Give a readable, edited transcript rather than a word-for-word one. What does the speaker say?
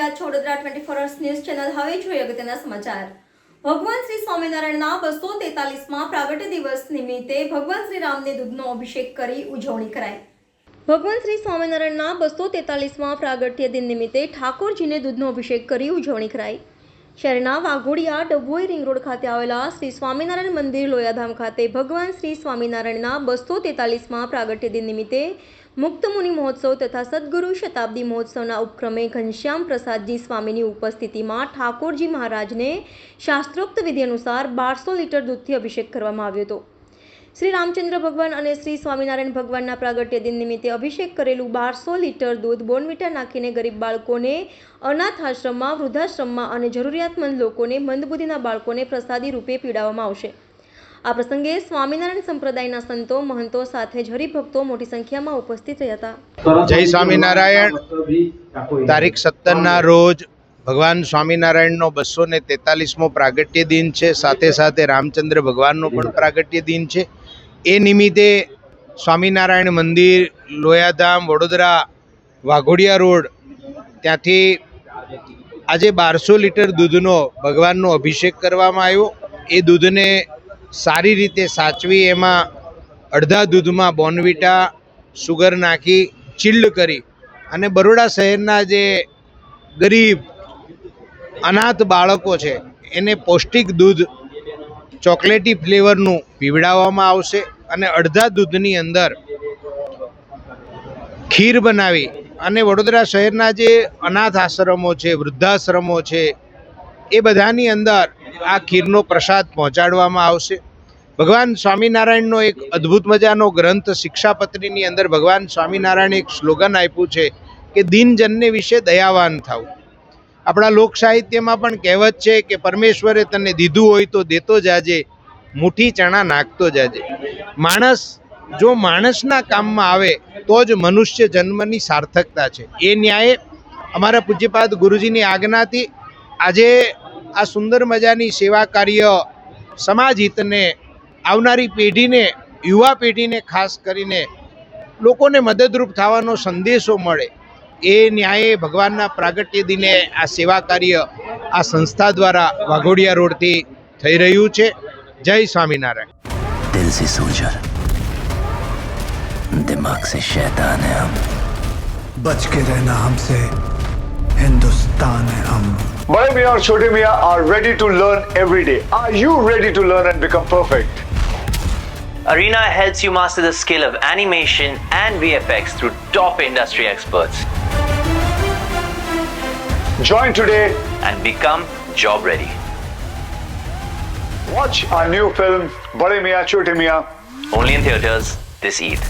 રહ્યા છો Vadodara 24 hours news channel. હવે જોઈએ અગત્યના સમાચાર. ભગવાન શ્રી સ્વામિનારાયણના 243મા પ્રાગટ્ય દિવસ નિમિત્તે ભગવાન શ્રી રામને દૂધનો અભિષેક કરી ઉજવણી કરાઈ. ભગવાન શ્રી સ્વામિનારાયણના 243મા પ્રાગટ્ય દિન નિમિત્તે ઠાકોરજીને દૂધનો અભિષેક કરી ઉજવણી કરાઈ. શહેરના વાઘોડિયા ડભોઈ રિંગ રોડ ખાતે આવેલા શ્રી સ્વામિનારાયણ મંદિર લોયાધામ ખાતે ભગવાન શ્રી સ્વામિનારાયણના 243મા પ્રાગટ્ય દિન નિમિત્તે મુક્ત મુનિ મહોત્સવ તથા સદગુરુ શતાબ્દી મહોત્સવના ઉપક્રમે ઘનશ્યામ પ્રસાદજી સ્વામીની ઉપસ્થિતિમાં ઠાકોરજી મહારાજને શાસ્ત્રોક્ત વિધિ અનુસાર 1200 લીટર દૂધથી અભિષેક કરવામાં આવ્યો હતો. શ્રી રામચંદ્ર ભગવાન અને શ્રી સ્વામિનારાયણ ભગવાનના પ્રાગટ્ય દિન નિમિત્તે અભિષેક કરેલું 1200 લીટર દૂધ બોર્નવિટા નાખીને ગરીબ બાળકોને, અનાથ આશ્રમમાં, વૃદ્ધાશ્રમમાં અને જરૂરિયાતમંદ લોકોને, મંદબુદ્ધિના બાળકોને પ્રસાદી રૂપે પીવડાવવામાં આવશે. આ પ્રસંગે સ્વામિનારાયણ સંપ્રદાયના સંતો, મહંતો સાથે જ હરિભક્તો મોટી સંખ્યામાં ઉપસ્થિત રહ્યા હતા. જય સ્વામિનારાયણ. તારીખ 17ના રોજ ભગવાન સ્વામિનારાયણનો 243મો પ્રાગટ્ય દિન છે. સાથે સાથે રામચંદ્ર ભગવાનનો પણ પ્રાગટ્ય દિન છે. એ નિમિત્તે સ્વામિનારાયણ મંદિર લોયાધામ વડોદરા વાઘોડિયા રોડ ત્યાંથી આજે 1200 લીટર દૂધનો ભગવાનનો અભિષેક કરવામાં આવ્યો. એ દૂધને સારી રીતે સાચવી એમાં અડધા દૂધમાં બોર્નવિટા સુગર નાખી ચિલ્ડ કરી અને બરોડા શહેરના જે ગરીબ અનાથ બાળકો છે એને પૌષ્ટિક દૂધ ચોકલેટી ફ્લેવરનું પીવડાવવામાં આવશે અને અડધા દૂધની અંદર ખીર બનાવી અને વડોદરા શહેરના જે અનાથ આશ્રમો છે, વૃદ્ધાશ્રમો છે, એ બધાની અંદર આ ખીરનો પ્રસાદ પહોંચાડવામાં આવશે. ભગવાન સ્વામિનારાયણનો એક અદ્ભુત મજાનો ગ્રંથ શિક્ષાપત્રીની અંદર ભગવાન સ્વામિનારાયણે એક સ્લોગન આપ્યું છે કે દિનજનને વિશે દયાવાન થવું. આપણા લોક સાહિત્યમાં પણ કહેવત છે કે પરમેશ્વરે તને દીધું હોય તો દેતો જાજે, મુઠ્ઠી ચણા નાખતો જાજે. માણસ જો માણસના કામમાં આવે તો જ મનુષ્ય જન્મની સાર્થકતા છે. એ ન્યાયે અમારા પૂજ્યપાદ ગુરુજીની આજ્ઞાથી આજે આ સુંદર મજાની સેવા કાર્ય સમાજ હિતને, આવનારી પેઢીને, યુવા પેઢીને ખાસ કરીને લોકોને મદદરૂપ થવાનો સંદેશો મળે એ ન્યાયે ભગવાનના પ્રાગટ્ય દિને આ સેવા કાર્ય આ સંસ્થા દ્વારા વાઘોડિયા રોડથી થઈ રહ્યું છે. જય સ્વામિનારાયણ. दिल से सोल्जर, दिमाग से शैतान है हम. बच के रहना हमसे, हिंदुस्तान है हम. Bade Miyan और Chote Miyan are ready to learn every day. Are you ready to learn and become perfect? Arena helps you master the skill of animation and VFX through top industry experts. Join today. And become job ready. Watch our new film Bade Miyan Chote Miyan Only in theaters this Eid.